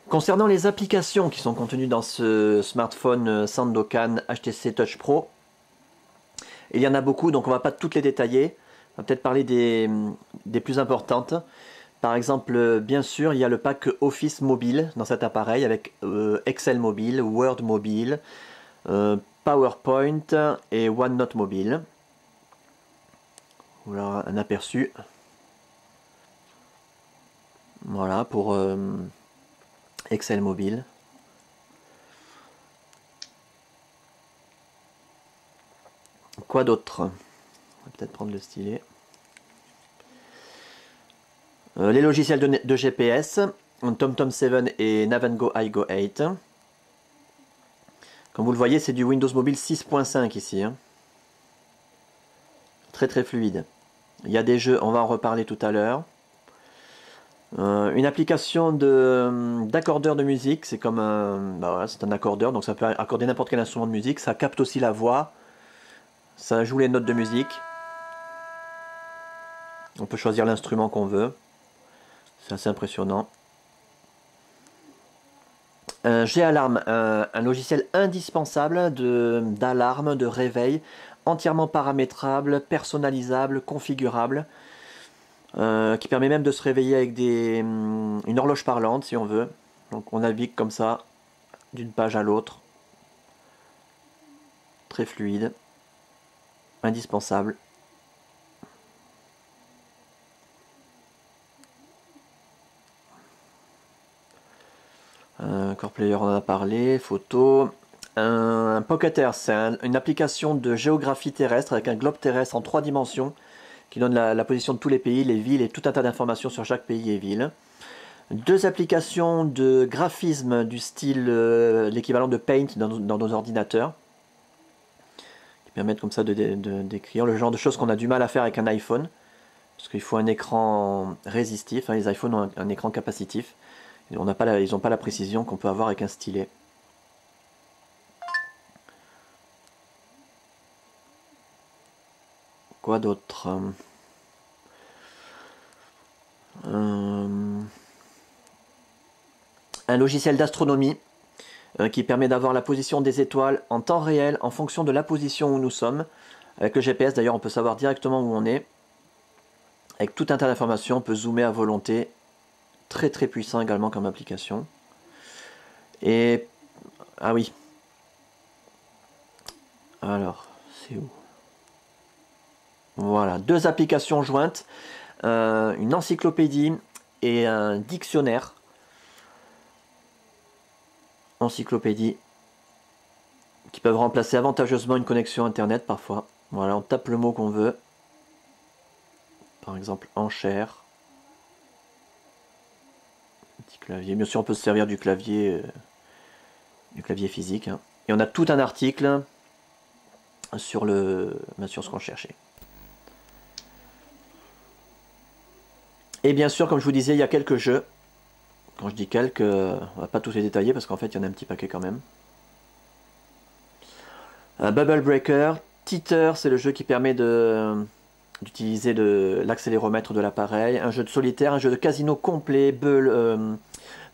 Concernant les applications qui sont contenues dans ce smartphone Sandokan HTC Touch Pro, il y en a beaucoup, donc on ne va pas toutes les détailler. On va peut-être parler des plus importantes. Par exemple, bien sûr, il y a le pack Office mobile dans cet appareil avec Excel mobile, Word mobile, PowerPoint et OneNote mobile. Voilà un aperçu. Voilà pour Excel mobile. Quoi d'autre? On va peut-être prendre le stylet. Les logiciels de GPS, TomTom 7 et Navengo iGo 8. Comme vous le voyez, c'est du Windows Mobile 6.5 ici. Hein. Très très fluide. Il y a des jeux, on va en reparler tout à l'heure. Une application d'accordeur de musique, c'est comme voilà, c'est un accordeur, donc ça peut accorder n'importe quel instrument de musique. Ça capte aussi la voix, ça joue les notes de musique. On peut choisir l'instrument qu'on veut. C'est assez impressionnant. G-Alarm, un logiciel indispensable d'alarme, de réveil, entièrement paramétrable, personnalisable, configurable, qui permet même de se réveiller avec une horloge parlante si on veut. Donc on navigue comme ça d'une page à l'autre. Très fluide, indispensable. Core Player, on en a parlé. Photo. Un Pocket Earth, c'est une application de géographie terrestre avec un globe terrestre en 3 dimensions qui donne la position de tous les pays, les villes et tout un tas d'informations sur chaque pays et ville. 2 applications de graphisme du style l'équivalent de Paint dans nos ordinateurs qui permettent comme ça d'écrire le genre de choses qu'on a du mal à faire avec un iPhone parce qu'il faut un écran résistif, hein, les iPhones ont un écran capacitif. Ils n'ont pas la précision qu'on peut avoir avec un stylet. Quoi d'autre? Un logiciel d'astronomie qui permet d'avoir la position des étoiles en temps réel en fonction de la position où nous sommes. Avec le GPS d'ailleurs on peut savoir directement où on est. Avec tout un tas d'informations, on peut zoomer à volonté. Très très puissant également comme application. Et ah oui. Alors, c'est où? Voilà, 2 applications jointes, une encyclopédie et un dictionnaire. Encyclopédie qui peuvent remplacer avantageusement une connexion internet parfois. Voilà, on tape le mot qu'on veut. Par exemple, enchère. Petit clavier. Bien sûr, on peut se servir du clavier physique. Hein. Et on a tout un article sur ce qu'on cherchait. Et bien sûr, comme je vous disais, il y a quelques jeux. Quand je dis quelques, on va pas tous les détailler parce qu'en fait, il y en a un petit paquet quand même. Bubble Breaker. Teeter, c'est le jeu qui permet d'utiliser l'accéléromètre de l'appareil. Un jeu de solitaire, un jeu de casino complet,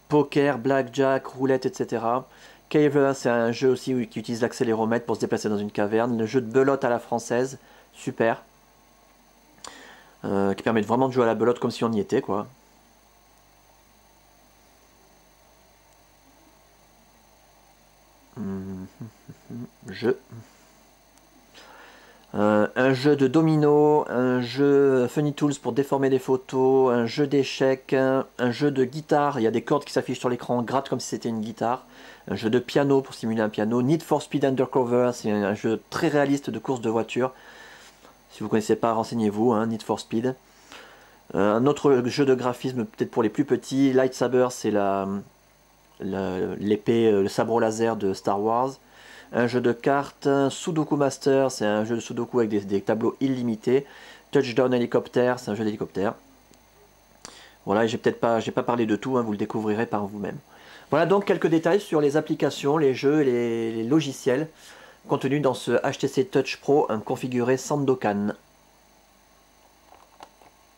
poker, blackjack, roulette, etc. Caver, c'est un jeu aussi qui utilise l'accéléromètre pour se déplacer dans une caverne. Le jeu de belote à la française, super. Qui permet vraiment de jouer à la belote comme si on y était, quoi. Jeu. Un jeu de domino, un jeu Funny Tools pour déformer des photos, un jeu d'échecs, un jeu de guitare, il y a des cordes qui s'affichent sur l'écran, on gratte comme si c'était une guitare, un jeu de piano pour simuler un piano, Need for Speed Undercover, c'est un jeu très réaliste de course de voiture. Si vous ne connaissez pas, renseignez-vous, hein, Need for Speed. Un autre jeu de graphisme, peut-être pour les plus petits, Lightsaber, c'est l'épée, le sabre laser de Star Wars. Un jeu de cartes, Sudoku Master, c'est un jeu de Sudoku avec des tableaux illimités. Touchdown Helicopter, c'est un jeu d'hélicoptère. Voilà, j'ai pas parlé de tout, hein, vous le découvrirez par vous-même. Voilà donc quelques détails sur les applications, les jeux et les logiciels contenus dans ce HTC Touch Pro configuré Sandokan.